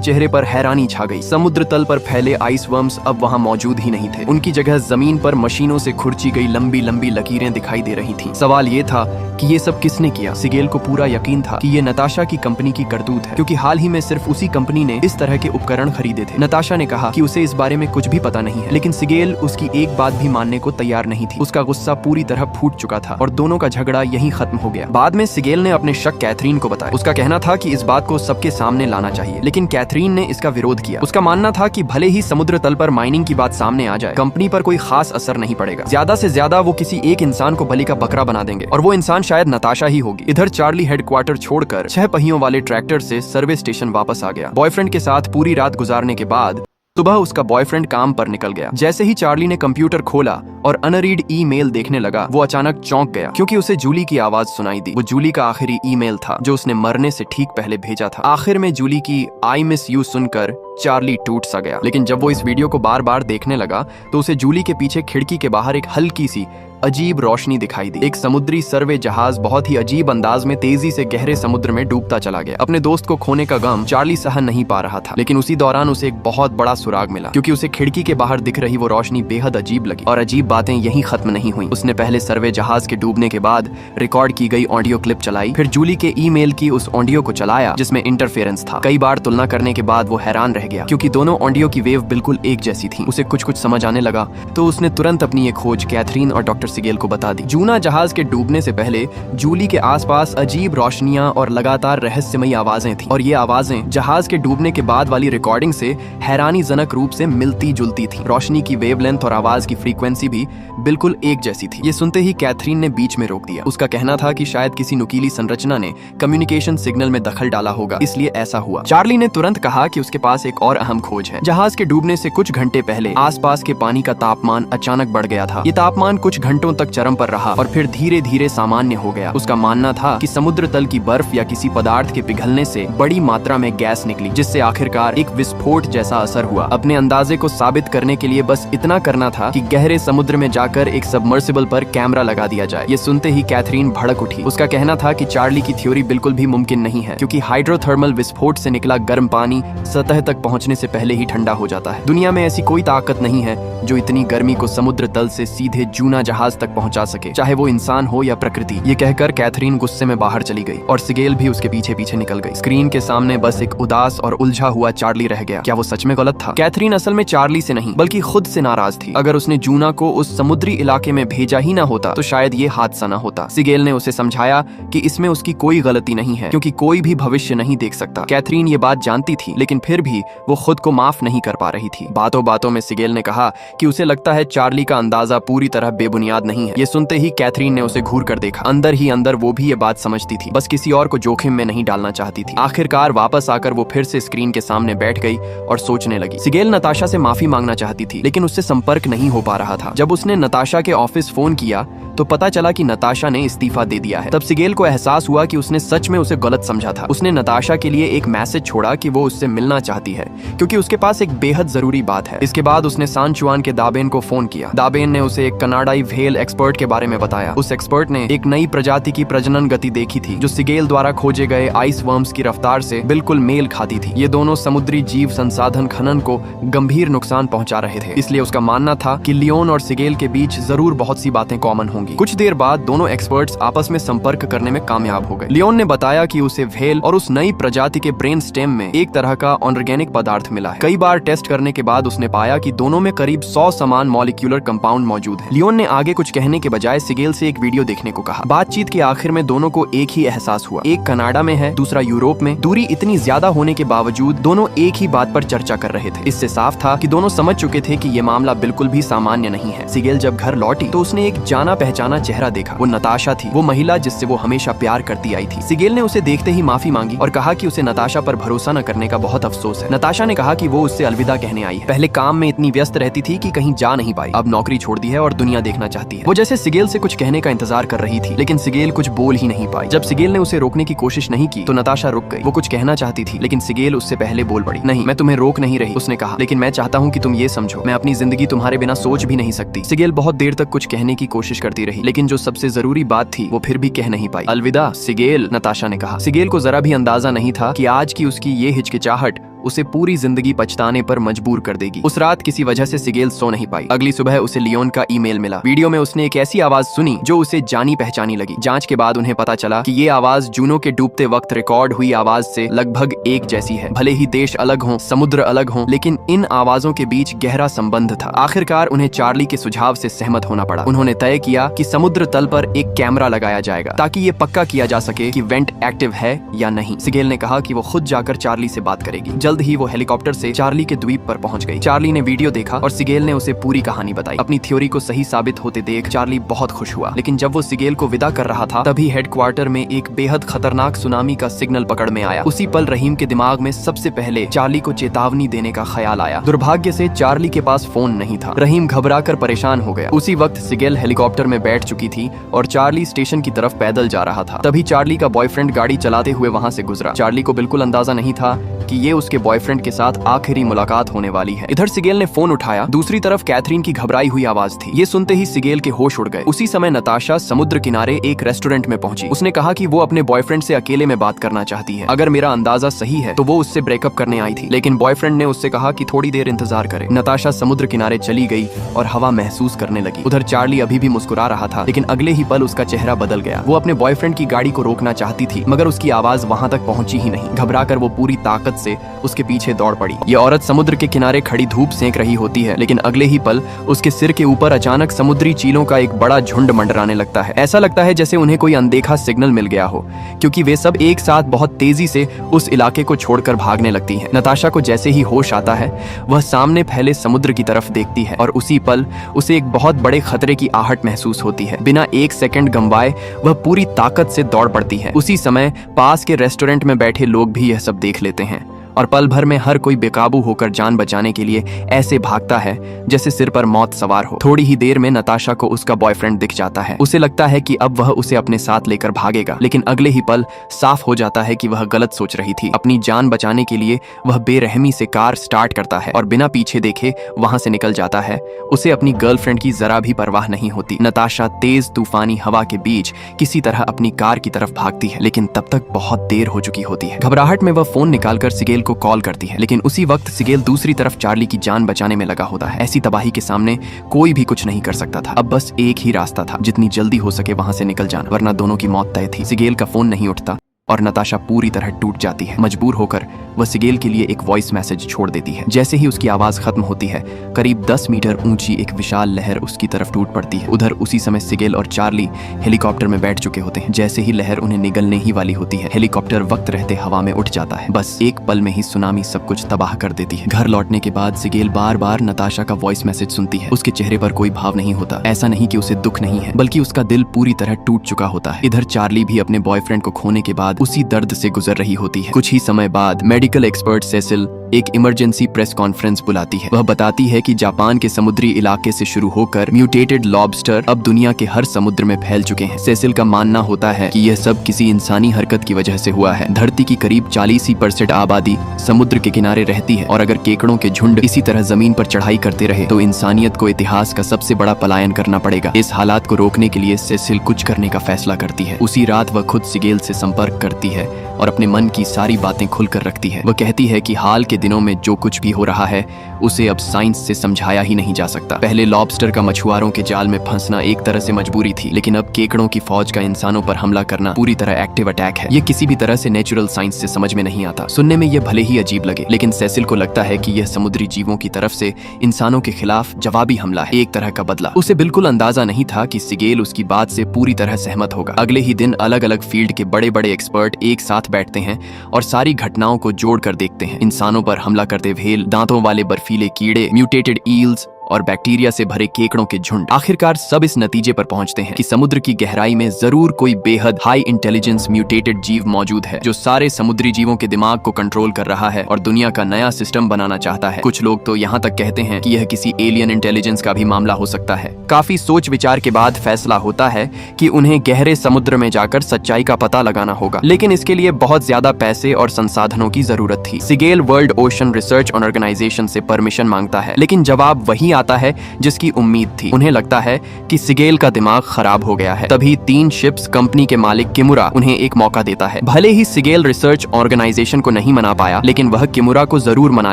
चेहरे पर हैरानी छा गई। समुद्र तल पर फैले आइस वर्म्स अब वहाँ मौजूद ही नहीं थे। उनकी जगह जमीन पर मशीनों से खुरची गई लंबी लंबी लकीरें दिखाई दे रही थीं। सवाल ये था कि ये सब किसने किया। सिगेल को पूरा यकीन था कि ये नताशा की कंपनी की करतूत है, क्योंकि हाल ही में सिर्फ उसी कंपनी ने इस तरह के उपकरण खरीदे थे। नताशा ने कहा कि उसे इस बारे में कुछ भी पता नहीं है, लेकिन सिगेल उसकी एक बात भी मानने को तैयार नहीं थी। उसका गुस्सा पूरी तरह फूट चुका था और दोनों का झगड़ा यहीं खत्म हो गया। बाद में सिगेल ने अपने शक कैथरीन को बताया। उसका कहना था कि इस बात को सबके सामने लाना चाहिए, लेकिन कैथरीन ने इसका विरोध किया। उसका मानना था कि भले ही समुद्र तल पर माइनिंग की बात सामने आ जाए, कंपनी पर कोई खास असर नहीं पड़ेगा। ज्यादा से ज्यादा वो किसी एक इंसान को बलि का बकरा बना देंगे और वो इंसान शायद नताशा ही होगी। इधर चार्ली हेडक्वार्टर छोड़कर 6 पहियों वाले ट्रैक्टर से सर्वे स्टेशन वापस आ गया। बॉयफ्रेंड के साथ पूरी रात गुजारने के बाद सुबह उसका बॉयफ्रेंड काम पर निकल गया। जैसे ही चार्ली ने कंप्यूटर खोला और अनरीड ईमेल देखने लगा, वो अचानक चौंक गया क्योंकि उसे जूली की आवाज सुनाई दी। वो जूली का आखिरी ईमेल था जो उसने मरने से ठीक पहले भेजा था। आखिर में जूली की आई मिस यू सुनकर चार्ली टूट सा गया, लेकिन जब वो इस वीडियो को बार बार देखने लगा तो उसे जूली के पीछे खिड़की के बाहर एक हल्की सी अजीब रोशनी दिखाई दी। एक समुद्री सर्वे जहाज बहुत ही अजीब अंदाज में तेजी से गहरे समुद्र में डूबता चला गया। अपने दोस्त को खोने का गम चार्ली सहन नहीं पा रहा था, लेकिन उसी दौरान उसे एक बहुत बड़ा सुराग मिला, क्योंकि उसे खिड़की के बाहर दिख रही वो रोशनी बेहद अजीब लगी। और अजीब बातें यहीं खत्म नहीं हुई। उसने पहले सर्वे जहाज के डूबने के बाद रिकॉर्ड की गई ऑडियो क्लिप चलाई, फिर जूली के ईमेल की उस ऑडियो को चलाया जिसमें इंटरफेरेंस था। कई बार तुलना करने के बाद वो हैरान रह गया, क्योंकि दोनों ऑडियो की वेव बिल्कुल एक जैसी थी। उसे कुछ कुछ समझ आने लगा तो उसने तुरंत अपनी ये खोज कैथरीन और डॉक्टर सिगेल को बता दी। जूना जहाज के डूबने से पहले जूली के आसपास अजीब रोशनियां और लगातार रहस्यमयी आवाजें थीं, और ये आवाजें जहाज के डूबने के बाद वाली रिकॉर्डिंग से हैरानीजनक रूप से मिलती जुलती थीं। रोशनी की वेवलेंथ और आवाज की फ्रीक्वेंसी भी बिल्कुल एक जैसी थी। ये सुनते ही कैथरीन ने बीच में रोक दिया। उसका कहना था कि शायद किसी नुकीली संरचना ने कम्युनिकेशन सिग्नल में दखल डाला होगा, इसलिए ऐसा हुआ। चार्ली ने तुरंत कहा कि उसके पास एक और अहम खोज है। जहाज के डूबने से कुछ घंटे पहले आसपास के पानी का तापमान अचानक बढ़ गया था। ये तापमान कुछ घंटों तक चरम पर रहा और फिर धीरे धीरे सामान्य हो गया। उसका मानना था कि समुद्र तल की बर्फ या किसी पदार्थ के पिघलने से बड़ी मात्रा में गैस निकली, जिससे आखिरकार एक विस्फोट जैसा असर हुआ। अपने अंदाजे को साबित करने के लिए बस इतना करना था कि गहरे समुद्र में जाकर एक सबमर्सिबल पर कैमरा लगा दिया जाए। ये सुनते ही कैथरीन भड़क उठी। उसका कहना था कि चार्ली की थ्योरी बिल्कुल भी मुमकिन नहीं है, क्योंकि हाइड्रोथर्मल विस्फोट से निकला गर्म पानी सतह तक पहुंचने से पहले ही ठंडा हो जाता है। दुनिया में ऐसी कोई ताकत नहीं है जो इतनी गर्मी को समुद्र तल से सीधे जूना जहाज तक पहुंचा सके, चाहे वो इंसान हो या प्रकृति। ये कहकर कैथरीन गुस्से में बाहर चली गई और सिगेल भी उसके पीछे पीछे निकल गई। स्क्रीन के सामने बस एक उदास और उलझा हुआ चार्ली रह गया। क्या वो सच में गलत था? कैथरीन असल में चार्ली से नहीं बल्कि खुद से नाराज थी। अगर उसने जूना को उस समुद्री इलाके में भेजा ही ना होता तो शायद ये हादसा ना होता। सिगेल ने उसे समझाया कि इसमें उसकी कोई गलती नहीं है, क्योंकि कोई भी भविष्य नहीं देख सकता। कैथरीन ये बात जानती थी, लेकिन फिर भी वो खुद को माफ नहीं कर पा रही थी। बातों बातों में सिगेल ने कहा कि उसे लगता है चार्ली का अंदाजा पूरी तरह बेबुनियाद नहीं है। ये सुनते ही कैथरीन ने उसे घूर कर देखा। अंदर ही अंदर वो भी ये बात समझती थी, बस किसी और को जोखिम में नहीं डालना चाहती थी। आखिरकार वापस आकर वो फिर से स्क्रीन के सामने बैठ गई और सोचने लगी। सिगेल नताशा से माफी मांगना चाहती थी, लेकिन उससे संपर्क नहीं हो पा रहा था। जब उसने नताशा के ऑफिस फोन किया तो पता चला कि नताशा ने इस्तीफा दे दिया है। तब सिगेल को एहसास हुआ कि उसने सच में उसे गलत समझा था। उसने नताशा के लिए एक मैसेज छोड़ा कि वो उससे मिलना चाहती है, है क्योंकि उसके पास एक बेहद जरूरी बात है। इसके बाद उसने सान चुआन के दाबेन को फोन किया। दाबेन ने उसे एक कनाडाई व्हेल एक्सपर्ट के बारे में बताया। उस एक्सपर्ट ने एक नई प्रजाति की प्रजनन गति देखी थी जो सिगेल द्वारा खोजे गए आइस वर्म्स की रफ्तार से बिल्कुल मेल खाती थी। ये दोनों समुद्री जीव संसाधन खनन को गंभीर नुकसान पहुंचा रहे थे, इसलिए उसका मानना था कि लियोन और सिगेल के बीच जरूर बहुत सी बातें कॉमन होंगी। कुछ देर बाद दोनों एक्सपर्ट्स आपस में संपर्क करने में कामयाब हो गए। लियोन ने बताया कि उसे व्हेल और उस नई प्रजाति के ब्रेन स्टेम में एक तरह का ऑर्गेनिक पदार्थ मिला है। कई बार टेस्ट करने के बाद उसने पाया कि दोनों में करीब 100 समान मॉलिक्यूलर कंपाउंड मौजूद है। लियोन ने आगे कुछ कहने के बजाय सिगेल से एक वीडियो देखने को कहा। बातचीत के आखिर में दोनों को एक ही एहसास हुआ, एक कनाडा में है, दूसरा यूरोप में। दूरी इतनी ज्यादा होने के बावजूद दोनों एक ही बात पर चर्चा कर रहे थे। इससे साफ था कि दोनों समझ चुके थे कि ये मामला बिल्कुल भी सामान्य नहीं है। सिगेल जब घर लौटी तो उसने एक जाना पहचाना चेहरा देखा। वो नताशा थी, वो महिला जिससे वो हमेशा प्यार करती आई थी। सिगेल ने उसे देखते ही माफी मांगी और कहा कि उसे नताशा पर भरोसा न करने का बहुत अफसोस है। नताशा ने कहा कि वो उससे अलविदा कहने आई है। पहले काम में इतनी व्यस्त रहती थी कि कहीं जा नहीं पाई, अब नौकरी छोड़ दी है और दुनिया देखना चाहती है। वो जैसे सिगेल से कुछ कहने का इंतजार कर रही थी, लेकिन सिगेल कुछ बोल ही नहीं पाई। जब सिगेल ने उसे रोकने की कोशिश नहीं की तो नताशा रुक गई। वो कुछ कहना चाहती थी, लेकिन सिगेल उससे पहले बोल पड़ी। नहीं, मैं तुम्हें रोक नहीं रही, उसने कहा, लेकिन मैं चाहता हूँ कि तुम ये समझो, मैं अपनी जिंदगी तुम्हारे बिना सोच भी नहीं सकती। सिगेल बहुत देर तक कुछ कहने की कोशिश करती रही, लेकिन जो सबसे जरूरी बात थी वो फिर भी कह नहीं पाई। अलविदा सिगेल, नताशा ने कहा। सिगेल को जरा भी अंदाजा नहीं था कि आज की उसकी ये हिचकिचाहट उसे पूरी जिंदगी पछताने पर मजबूर कर देगी। उस रात किसी वजह से सिगेल सो नहीं पाई। अगली सुबह उसे लियोन का ईमेल मिला। वीडियो में उसने एक ऐसी आवाज सुनी जो उसे जानी पहचानी लगी। जांच के बाद उन्हें पता चला कि ये आवाज जूनो के डूबते वक्त रिकॉर्ड हुई आवाज से लगभग एक जैसी है। भले ही देश अलग हों, समुद्र अलग हों, लेकिन इन आवाजों के बीच गहरा संबंध था। आखिरकार उन्हें चार्ली के सुझाव से सहमत होना पड़ा। उन्होंने तय किया कि समुद्र तल पर एक कैमरा लगाया जाएगा ताकि ये पक्का किया जा सके कि वेंट एक्टिव है या नहीं। सिगेल ने कहा कि वो खुद जाकर चार्ली से बात करेगी। जल्द ही वो हेलीकॉप्टर से चार्ली के द्वीप पर पहुंच गई। चार्ली ने वीडियो देखा और सिगेल ने उसे पूरी कहानी बताई। अपनी थ्योरी को सही साबित होते देख चार्ली बहुत खुश हुआ, लेकिन जब वो सिगेल को विदा कर रहा था तभी हेडक्वार्टर में एक बेहद खतरनाक सुनामी का सिग्नल पकड़ में आया। उसी पल रहीम के दिमाग में सबसे पहले चार्ली को चेतावनी देने का ख्याल आया। दुर्भाग्य से चार्ली के पास फोन नहीं था। रहीम घबराकर परेशान हो गया। उसी वक्त सिगेल हेलीकॉप्टर में बैठ चुकी थी और चार्ली स्टेशन की तरफ पैदल जा रहा था। तभी चार्ली का बॉयफ्रेंड गाड़ी चलाते हुए वहां से गुजरा। चार्ली को बिल्कुल अंदाजा नहीं था कि ये उसके बॉयफ्रेंड के साथ आखिरी मुलाकात होने वाली है। इधर सिगेल ने फोन उठाया। दूसरी तरफ कैथरीन की घबराई हुई आवाज थी। ये सुनते ही सिगेल के होश उड़ गए। उसी समय नताशा समुद्र किनारे एक रेस्टोरेंट में पहुंची। उसने कहा कि वो अपने बॉयफ्रेंड से अकेले में बात करना चाहती है। अगर मेरा अंदाजा सही है तो वो उससे ब्रेकअप करने आई थी, लेकिन बॉयफ्रेंड ने उससे कहा कि थोड़ी देर इंतजार करे। नताशा समुद्र किनारे चली गई और हवा महसूस करने लगी। उधर चार्ली अभी भी मुस्कुरा रहा था, लेकिन अगले ही पल उसका चेहरा बदल गया। वो अपने बॉयफ्रेंड की गाड़ी को रोकना चाहती थी, मगर उसकी आवाज वहां तक पहुंची ही नहीं। घबराकर वो पूरी ताकत से उसके पीछे दौड़ पड़ी। ये औरत समुद्र के किनारे खड़ी धूप सेंक रही होती है, लेकिन अगले ही पल उसके सिर के ऊपर अचानक समुद्री चीलों का एक बड़ा झुंड मंडराने लगता है। ऐसा लगता है जैसे उन्हें कोई अनदेखा सिग्नल मिल गया हो, क्योंकि वे सब एक साथ बहुत तेजी से उस इलाके को छोड़कर भागने लगती हैं। नताशा को जैसे ही होश आता है वह सामने फैले समुद्र की तरफ देखती है और उसी पल उसे एक बहुत बड़े खतरे की आहट महसूस होती है। बिना एक सेकंड गंवाए वह पूरी ताकत से दौड़ पड़ती है। उसी समय पास के रेस्टोरेंट में बैठे लोग भी यह सब देख लेते हैं और पल भर में हर कोई बेकाबू होकर जान बचाने के लिए ऐसे भागता है जैसे सिर पर मौत सवार हो। थोड़ी ही देर में नताशा को उसका बॉयफ्रेंड दिख जाता है। उसे लगता है कि अब वह उसे अपने साथ लेकर भागेगा, लेकिन अगले ही पल साफ हो जाता है कि वह गलत सोच रही थी। अपनी जान बचाने के लिए वह बेरहमी से कार स्टार्ट करता है और बिना पीछे देखे वहां से निकल जाता है। उसे अपनी गर्लफ्रेंड की जरा भी परवाह नहीं होती। नताशा तेज तूफानी हवा के बीच किसी तरह अपनी कार की तरफ भागती है, लेकिन तब तक बहुत देर हो चुकी होती है। घबराहट में वह फोन निकालकर सिगेल को कॉल करती है, लेकिन उसी वक्त सिगेल दूसरी तरफ चार्ली की जान बचाने में लगा होता है। ऐसी तबाही के सामने कोई भी कुछ नहीं कर सकता था। अब बस एक ही रास्ता था, जितनी जल्दी हो सके वहां से निकल जाना, वरना दोनों की मौत तय थी। सिगेल का फोन नहीं उठता और नताशा पूरी तरह टूट जाती है। मजबूर होकर वह सिगेल के लिए एक वॉइस मैसेज छोड़ देती है। जैसे ही उसकी आवाज खत्म होती है, करीब 10 मीटर ऊंची एक विशाल लहर उसकी तरफ टूट पड़ती है। उधर उसी समय सिगेल और चार्ली हेलीकॉप्टर में बैठ चुके होते हैं। जैसे ही लहर उन्हें निगलने ही वाली होती है, हेलीकॉप्टर वक्त रहते हवा में उठ जाता है। बस एक पल में ही सुनामी सब कुछ तबाह कर देती है। घर लौटने के बाद सिगेल बार बार नताशा का वॉइस मैसेज सुनती है। उसके चेहरे पर कोई भाव नहीं होता। ऐसा नहीं कि उसे दुख नहीं है, बल्कि उसका दिल पूरी तरह टूट चुका होता है। इधर चार्ली भी अपने बॉयफ्रेंड को खोने के बाद बाद उसी दर्द से गुजर रही होती है। कुछ ही समय बाद मेडिकल एक्सपर्ट सेसिल एक इमरजेंसी प्रेस कॉन्फ्रेंस बुलाती है। वह बताती है कि जापान के समुद्री इलाके से शुरू होकर म्यूटेटेड लॉबस्टर अब दुनिया के हर समुद्र में फैल चुके हैं। सेसिल का मानना होता है कि यह सब किसी इंसानी हरकत की वजह से हुआ है। धरती की करीब 40% आबादी समुद्र के किनारे रहती है और अगर केकड़ों के झुंड इसी तरह जमीन पर चढ़ाई करते रहे तो इंसानियत को इतिहास का सबसे बड़ा पलायन करना पड़ेगा। इस हालात को रोकने के लिए सेसिल कुछ करने का फैसला करती है। उसी रात वह खुद सिगेल से संपर्क करती है और अपने मन की सारी बातें खुलकर रखती है। वह कहती है कि हाल के दिनों में जो कुछ भी हो रहा है उसे अब साइंस से समझाया ही नहीं जा सकता। पहले लॉबस्टर का मछुआरों के जाल में फंसना एक तरह से मजबूरी थी, लेकिन अब केकड़ों की फौज का इंसानों पर हमला करना पूरी तरह एक्टिव अटैक है। ये किसी भी तरह से नेचुरल साइंस से समझ में नहीं आता। सुनने में यह भले ही अजीब लगे, लेकिन सेसिल को लगता है कि यह समुद्री जीवों की तरफ से इंसानों के खिलाफ जवाबी हमला है, एक तरह का बदला। उसे बिल्कुल अंदाजा नहीं था कि सिगेल उसकी बात से पूरी तरह सहमत होगा। अगले ही दिन अलग अलग फील्ड के बड़े बड़े एक्सपर्ट एक साथ बैठते हैं और सारी घटनाओं को जोड़कर देखते हैं। इंसानों पर हमला करते व्हेल, दांतों वाले बर्फीले कीड़े, म्यूटेटेड ईल्स और बैक्टीरिया से भरे केकड़ों के झुंड। आखिरकार सब इस नतीजे पर पहुंचते हैं कि समुद्र की गहराई में जरूर कोई बेहद हाई इंटेलिजेंस म्यूटेटेड जीव मौजूद है जो सारे समुद्री जीवों के दिमाग को कंट्रोल कर रहा है और दुनिया का नया सिस्टम बनाना चाहता है। कुछ लोग तो यहाँ तक कहते हैं कि यह किसी एलियन इंटेलिजेंस का भी मामला हो सकता है। काफी सोच विचार के बाद फैसला होता है कि उन्हें गहरे समुद्र में जाकर सच्चाई का पता लगाना होगा, लेकिन इसके लिए बहुत ज्यादा पैसे और संसाधनों की जरूरत थी। Siegel world ocean research organisation से परमिशन मांगता है, लेकिन जवाब वही आता है जिसकी उम्मीद थी। उन्हें लगता है कि सिगेल का दिमाग खराब हो गया है। तभी 3 शिप्स कंपनी के मालिक किमुरा उन्हें एक मौका देता है। भले ही सिगेल रिसर्च ऑर्गेनाइजेशन को नहीं मना पाया, लेकिन वह किमुरा को जरूर मना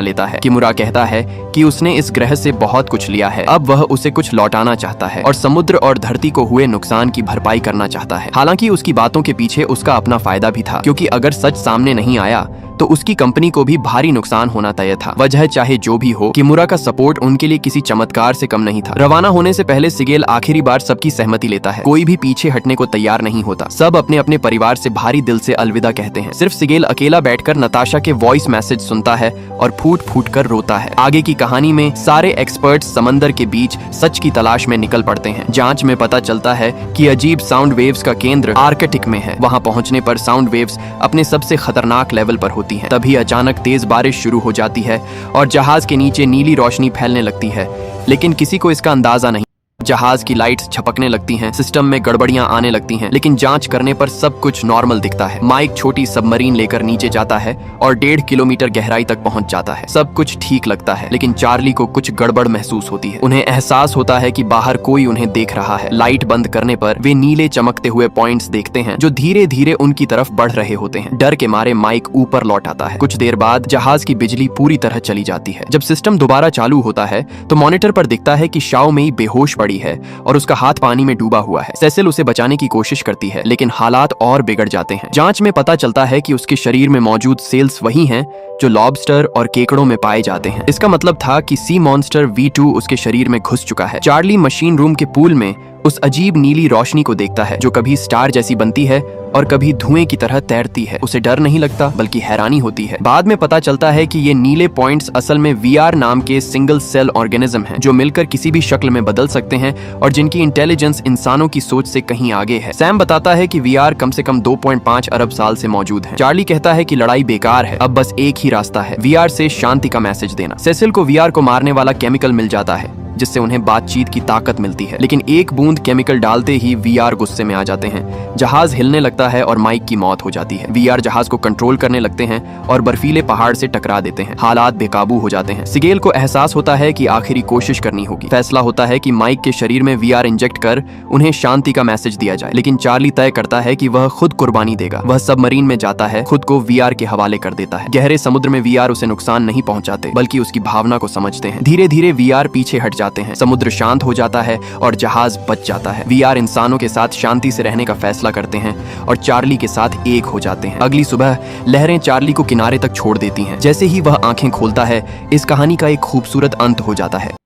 लेता है। किमुरा कहता है कि उसने इस ग्रह से बहुत कुछ लिया है, अब वह उसे कुछ लौटाना चाहता है और समुद्र और धरती को हुए नुकसान की भरपाई करना चाहता है। हालांकि उसकी बातों के पीछे उसका अपना फायदा भी था, क्योंकि अगर सच सामने नहीं आया तो उसकी कंपनी को भी भारी नुकसान होना तय था। वजह चाहे जो भी हो, किमुरा का सपोर्ट उनके लिए किसी चमत्कार से कम नहीं था। रवाना होने से पहले सिगेल आखिरी बार सबकी सहमति लेता है। कोई भी पीछे हटने को तैयार नहीं होता। सब अपने अपने परिवार से भारी दिल से अलविदा कहते हैं। सिर्फ सिगेल अकेला बैठकर नताशा के वॉइस मैसेज सुनता है और फूट फूट कर रोता है। आगे की कहानी में सारे एक्सपर्ट समंदर के बीच सच की तलाश में निकल पड़ते हैं। जांच में पता चलता है कि अजीब साउंड वेव्स का केंद्र आर्कटिक में है। वहां पहुंचने पर साउंड वेव्स अपने सबसे खतरनाक लेवल पर होती हैं। तभी अचानक तेज बारिश शुरू हो जाती है और जहाज के नीचे नीली रोशनी फैलने लगती है, लेकिन किसी को इसका अंदाजा नहीं। जहाज की लाइट्स झपकने लगती हैं, सिस्टम में गड़बड़ियां आने लगती हैं, लेकिन जांच करने पर सब कुछ नॉर्मल दिखता है। माइक छोटी सबमरीन लेकर नीचे जाता है और 1.5 किलोमीटर गहराई तक पहुंच जाता है। सब कुछ ठीक लगता है, लेकिन चार्ली को कुछ गड़बड़ महसूस होती है। उन्हें एहसास होता है कि बाहर कोई उन्हें देख रहा है। लाइट बंद करने पर वे नीले चमकते हुए पॉइंट्स देखते हैं जो धीरे धीरे उनकी तरफ बढ़ रहे होते हैं। डर के मारे माइक ऊपर लौट आता है। कुछ देर बाद जहाज की बिजली पूरी तरह चली जाती है। जब सिस्टम दोबारा चालू होता है तो मॉनिटर पर दिखता है कि शाओ मेई बेहोश पड़ी है और उसका हाथ पानी में डूबा हुआ है। सेसिल उसे बचाने की कोशिश करती है, लेकिन हालात और बिगड़ जाते हैं। जांच में पता चलता है कि उसके शरीर में मौजूद सेल्स वही हैं जो लॉबस्टर और केकड़ों में पाए जाते हैं। इसका मतलब था कि सी मॉन्स्टर V2 उसके शरीर में घुस चुका है। चार्ली मशीन रूम के पूल में उस अजीब नीली रोशनी को देखता है जो कभी स्टार जैसी बनती है और कभी धुएं की तरह तैरती है। उसे डर नहीं लगता, बल्कि हैरानी होती है। बाद में पता चलता है कि ये नीले पॉइंट्स असल में VR नाम के सिंगल सेल ऑर्गेनिज्म हैं, जो मिलकर किसी भी शक्ल में बदल सकते हैं और जिनकी इंटेलिजेंस इंसानों की सोच से कहीं आगे है। सैम बताता है कि VR कम से कम 2.5 अरब साल से मौजूद है। चार्ली कहता है कि लड़ाई बेकार है, अब बस एक ही रास्ता है, VR से शांति का मैसेज देना। सेसिल को VR को मारने वाला केमिकल मिल जाता है जिससे उन्हें बातचीत की ताकत मिलती है, लेकिन एक बूंद केमिकल डालते ही VR गुस्से में आ जाते हैं। जहाज हिलने लगता है और माइक की मौत हो जाती है। VR जहाज को कंट्रोल करने लगते हैं और बर्फीले पहाड़ से टकरा देते हैं। हालात बेकाबू हो जाते हैं। सिगेल को एहसास होता है कि आखिरी कोशिश करनी होगी। फैसला होता है कि माइक के शरीर में VR इंजेक्ट कर उन्हें शांति का मैसेज दिया जाए, लेकिन चार्ली तय करता है कि वह खुद कुर्बानी देगा। वह सबमरीन में जाता है, खुद को VR के हवाले कर देता है। गहरे समुद्र में VR उसे नुकसान नहीं पहुंचाते, बल्कि उसकी भावना को समझते हैं। धीरे धीरे VR पीछे हट जाते हैं। समुद्र शांत हो जाता है और जहाज बच जाता है। VR इंसानों के साथ शांति से रहने का फैसला करते हैं और चार्ली के साथ एक हो जाते हैं। अगली सुबह लहरें चार्ली को किनारे तक छोड़ देती हैं। जैसे ही वह आंखें खोलता है, इस कहानी का एक खूबसूरत अंत हो जाता है।